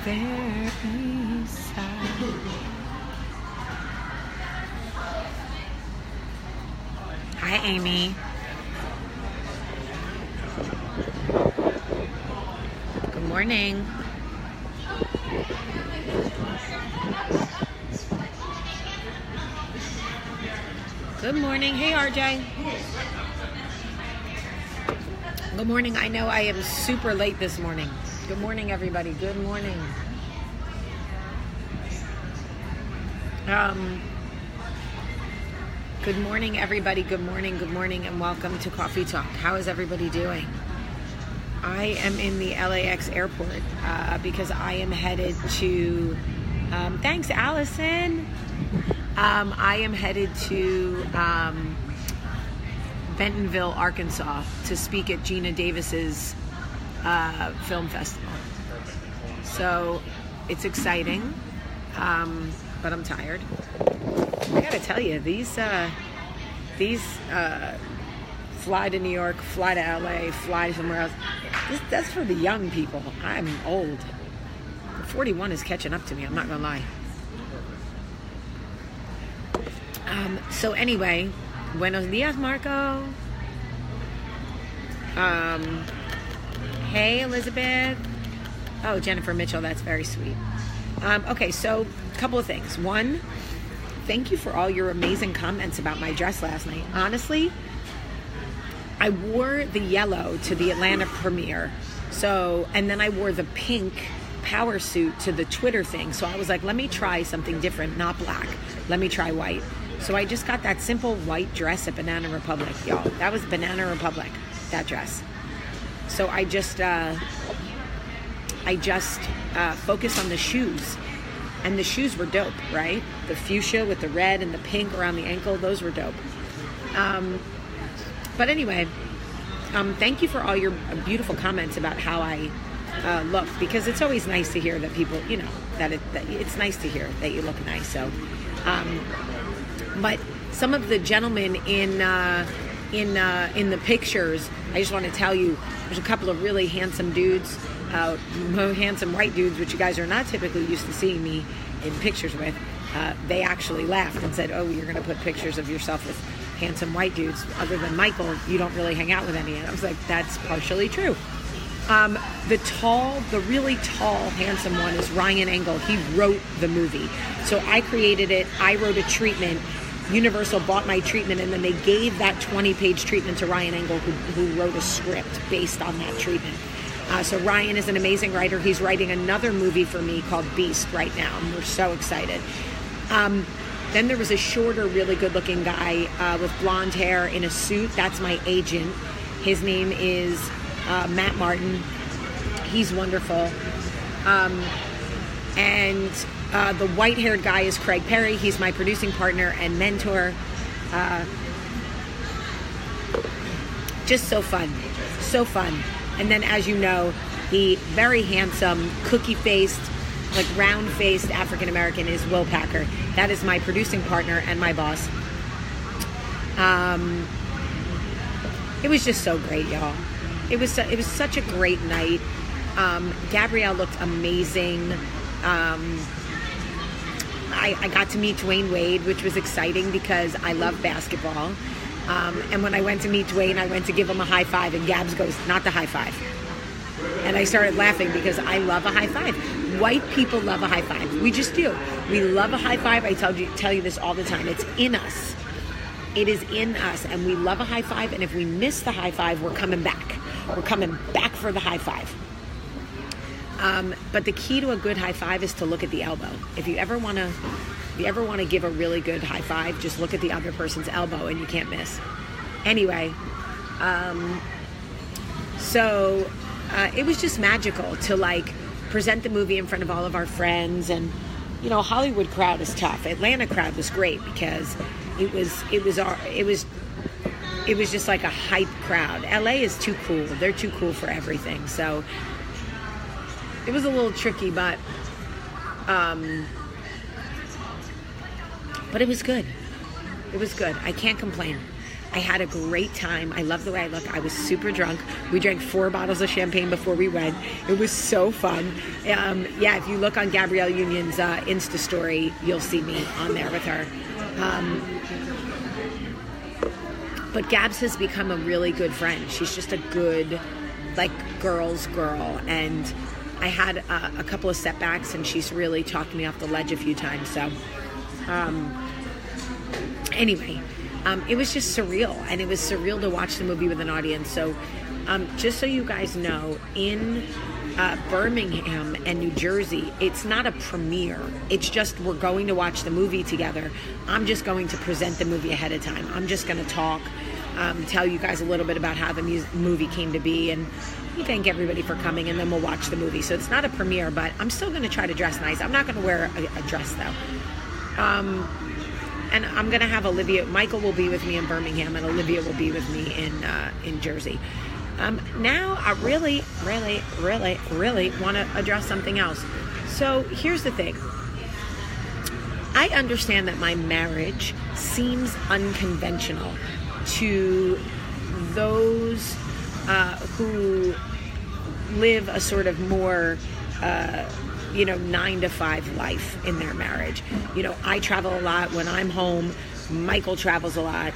there beside. Hi, Amy. Good morning. Good morning. Hey, RJ. Good morning. I know I am super late this morning. Good morning, everybody. Good morning. Good morning, everybody. Good morning, and welcome to Coffee Talk. How is everybody doing? I am in the LAX airport because I am headed to, thanks, Allison. I am headed to Bentonville, Arkansas to speak at Gina Davis's film festival. So it's exciting, but I'm tired. I gotta tell you, these fly to New York, fly to LA, fly somewhere else. That's for the young people. I'm old. 41 is catching up to me, I'm not gonna lie. So anyway, buenos dias, Marco. Hey, Elizabeth. Oh, Jennifer Mitchell, that's very sweet. Okay, so a couple of things. One, thank you for all your amazing comments about my dress last night. Honestly, I wore the yellow to the Atlanta premiere. And then I wore the pink power suit to the Twitter thing. So I was like, let me try something different, not black. Let me try white. So I just got that simple white dress at Banana Republic, y'all. That was Banana Republic, that dress. So I just focused on the shoes. And the shoes were dope, right? The fuchsia with the red and the pink around the ankle, those were dope. But anyway, thank you for all your beautiful comments about how I look, because it's always nice to hear that people, that it's nice to hear that you look nice. So, but some of the gentlemen in the pictures, I just want to tell you, there's a couple of really handsome dudes, handsome white dudes, which you guys are not typically used to seeing me in pictures with. They actually laughed and said, "Oh, you're going to put pictures of yourself with handsome white dudes. Other than Michael, you don't really hang out with any." And I was like, "That's partially true." The really tall, handsome one is Ryan Engel. He wrote the movie. So I created it. I wrote a treatment. Universal bought my treatment, and then they gave that 20-page treatment to Ryan Engel, who wrote a script based on that treatment. So Ryan is an amazing writer. He's writing another movie for me called Beast right now, and we're so excited. Then there was a shorter, really good-looking guy with blonde hair in a suit. That's my agent. His name is Matt Martin. He's wonderful. And the white-haired guy is Craig Perry. He's my producing partner and mentor. Just so fun. So fun. And then, as you know, the very handsome, cookie-faced, like round-faced African-American is Will Packer. That is my producing partner and my boss. It was just so great, y'all. It was such a great night. Gabrielle looked amazing. I got to meet Dwayne Wade, which was exciting because I love basketball. And when I went to meet Dwayne, I went to give him a high five, and Gabs goes, "Not the high five." And I started laughing because I love a high five. White people love a high five. We just do. We love a high five. I tell you this all the time. It's in us. It is in us, and we love a high five. And if we miss the high five, we're coming back. We're coming back for the high five. But the key to a good high five is to look at the elbow. If you ever want to give a really good high five, just look at the other person's elbow and you can't miss. Anyway, so it was just magical to present the movie in front of all of our friends. And Hollywood crowd is tough. Atlanta crowd was great because it was just like a hype crowd. LA is too cool. They're too cool for everything. So it was a little tricky, but it was good. It was good. I can't complain. I had a great time. I love the way I look. I was super drunk. We drank 4 bottles of champagne before we went. It was so fun. Yeah, if you look on Gabrielle Union's Insta story, you'll see me on there with her. But Gabs has become a really good friend. She's just a good, like, girl's girl. And I had a couple of setbacks, and she's really talked me off the ledge a few times. So, anyway, it was just surreal. And it was surreal to watch the movie with an audience. So, just so you guys know, in Birmingham and New Jersey, it's not a premiere. It's just we're going to watch the movie together. I'm just going to present the movie ahead of time. I'm just going to talk, tell you guys a little bit about how the movie came to be, and we thank everybody for coming, and then we'll watch the movie. So it's not a premiere, but I'm still going to try to dress nice. I'm not going to wear a dress, though. And I'm going to have Olivia. Michael will be with me in Birmingham, and Olivia will be with me in Jersey. Now I really want to address something else. So here's the thing. I understand that my marriage seems unconventional to those who live a sort of more 9 to 5 life in their marriage. I travel a lot. When I'm home, Michael travels a lot.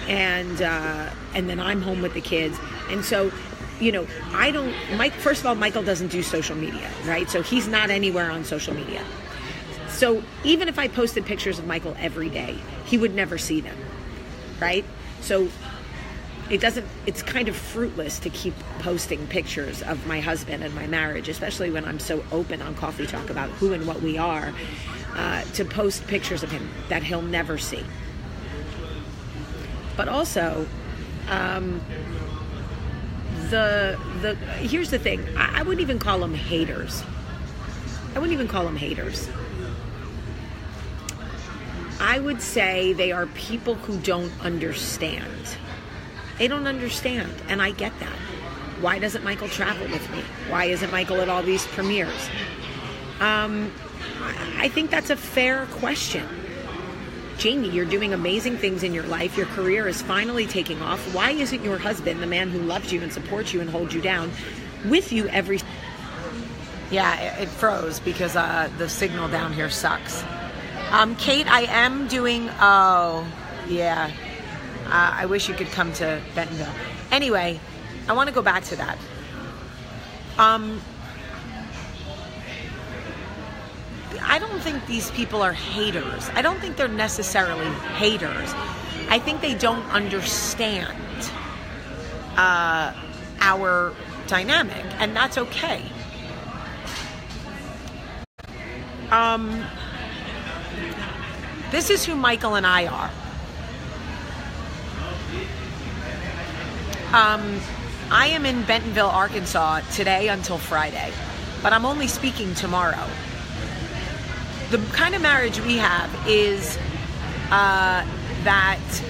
And then I'm home with the kids. And so, first of all, Michael doesn't do social media, right? So he's not anywhere on social media. So even if I posted pictures of Michael every day, he would never see them, right? So it's kind of fruitless to keep posting pictures of my husband and my marriage, especially when I'm so open on Coffee Talk about who and what we are, to post pictures of him that he'll never see. But also, here's the thing. I wouldn't even call them haters. I would say they are people who don't understand. They don't understand, and I get that. Why doesn't Michael travel with me? Why isn't Michael at all these premieres? I think that's a fair question. Jamie, you're doing amazing things in your life. Your career is finally taking off. Why isn't your husband, the man who loves you and supports you and holds you down, with you every... Yeah, it froze because the signal down here sucks. Kate, I am doing... Oh, yeah. I wish you could come to Bentonville. Anyway, I want to go back to that. I don't think these people are haters. I don't think they're necessarily haters. I think they don't understand our dynamic, and that's okay. This is who Michael and I are. I am in Bentonville, Arkansas today until Friday, but I'm only speaking tomorrow. The kind of marriage we have is that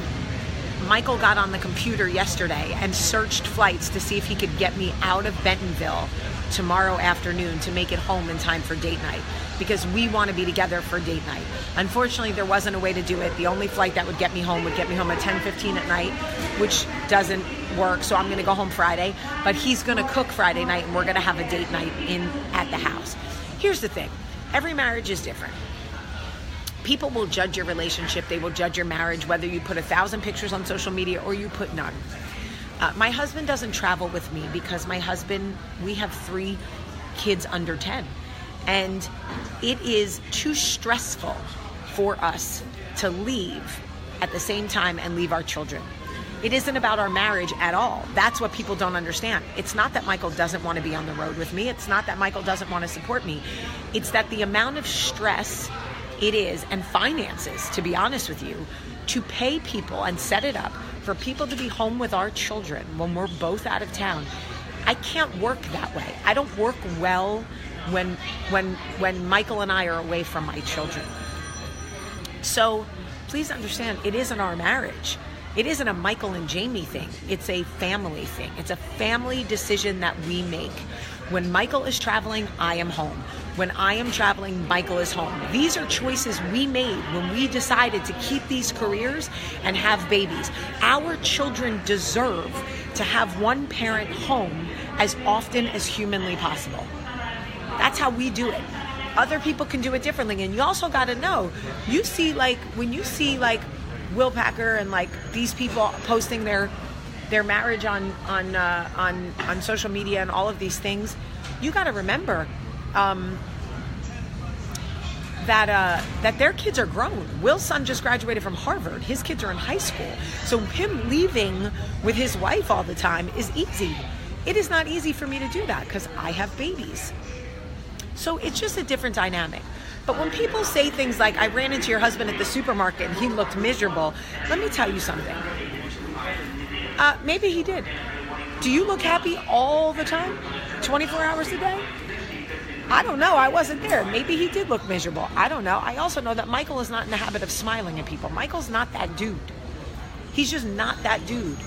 Michael got on the computer yesterday and searched flights to see if he could get me out of Bentonville tomorrow afternoon to make it home in time for date night, because we want to be together for date night. Unfortunately, there wasn't a way to do it. The only flight that would get me home at 10:15 at night, which doesn't work, so I'm going to go home Friday. But he's going to cook Friday night, and we're going to have a date night at the house. Here's the thing. Every marriage is different. People will judge your relationship. They will judge your marriage, whether you put 1,000 pictures on social media or you put none. My husband doesn't travel with me because we have 3 kids under 10. And it is too stressful for us to leave at the same time and leave our children. It isn't about our marriage at all. That's what people don't understand. It's not that Michael doesn't want to be on the road with me. It's not that Michael doesn't want to support me. It's that the amount of stress it is, and finances, to be honest with you, to pay people and set it up for people to be home with our children when we're both out of town. I can't work that way. I don't work well when Michael and I are away from my children. So please understand, it isn't our marriage. It isn't a Michael and Jamie thing. It's a family thing. It's a family decision that we make. When Michael is traveling, I am home. When I am traveling, Michael is home. These are choices we made when we decided to keep these careers and have babies. Our children deserve to have one parent home as often as humanly possible. That's how we do it. Other people can do it differently. And you also got to know, you see, like, when you see, like, Will Packer and, like, these people posting their marriage on social media and all of these things, you got to remember that their kids are grown. Will's son just graduated from Harvard. His kids are in high school. So him leaving with his wife all the time is easy. It is not easy for me to do that because I have babies. So it's just a different dynamic. But when people say things like, I ran into your husband at the supermarket and he looked miserable, let me tell you something. Maybe he did. Do you look happy all the time? 24 hours a day? I don't know. I wasn't there. Maybe he did look miserable. I don't know. I also know that Michael is not in the habit of smiling at people. Michael's not that dude. He's just not that dude.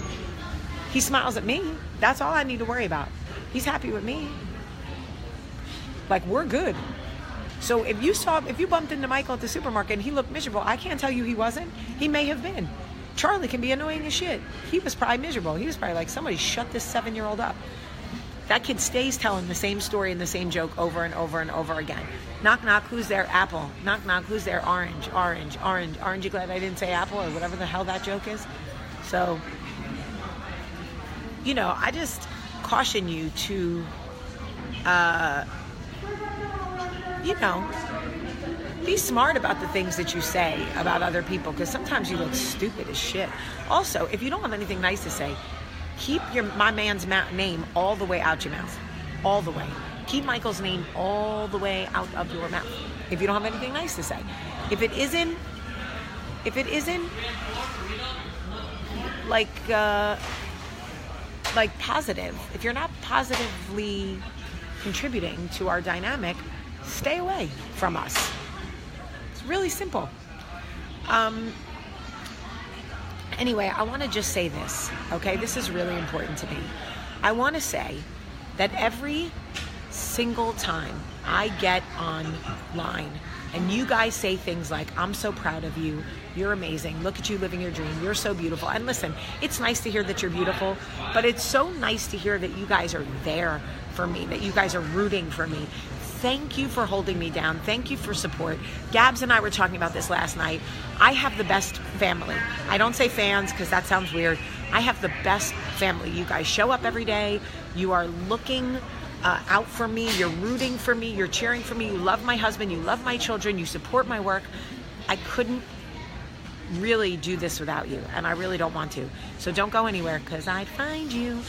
He smiles at me. That's all I need to worry about. He's happy with me. Like, we're good. So if you bumped into Michael at the supermarket and he looked miserable, I can't tell you he wasn't. He may have been. Charlie can be annoying as shit. He was probably miserable. He was probably like, somebody shut this 7-year-old up. That kid stays telling the same story and the same joke over and over and over again. Knock, knock, who's there? Apple. Knock, knock, who's there? Orange, orange, orange. Aren't you glad I didn't say apple or whatever the hell that joke is? So, I just caution you to, be smart about the things that you say about other people, because sometimes you look stupid as shit. Also, if you don't have anything nice to say, keep my man's name all the way out your mouth. All the way. Keep Michael's name all the way out of your mouth. If you don't have anything nice to say. If it isn't like positive, if you're not positively contributing to our dynamic, stay away from us. It's really simple. Anyway, I want to just say this, okay? This is really important to me. I want to say that every single time I get online and you guys say things like, I'm so proud of you, you're amazing, look at you living your dream, you're so beautiful. And listen, it's nice to hear that you're beautiful, but it's so nice to hear that you guys are there for me, that you guys are rooting for me. Thank you for holding me down. Thank you for support. Gabs and I were talking about this last night. I have the best family. I don't say fans because that sounds weird. I have the best family. You guys show up every day. You are looking out for me. You're rooting for me. You're cheering for me. You love my husband. You love my children. You support my work. I couldn't really do this without you, and I really don't want to. So don't go anywhere because I'd find you.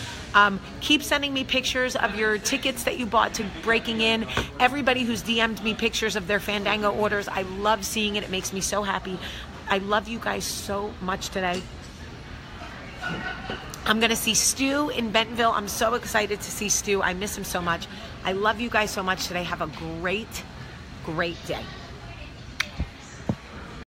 Keep sending me pictures of your tickets that you bought to Breaking In. Everybody who's DM'd me pictures of their Fandango orders, I love seeing it. It makes me so happy. I love you guys so much today. I'm going to see Stu in Bentonville. I'm so excited to see Stu. I miss him so much. I love you guys so much today. Have a great, great day.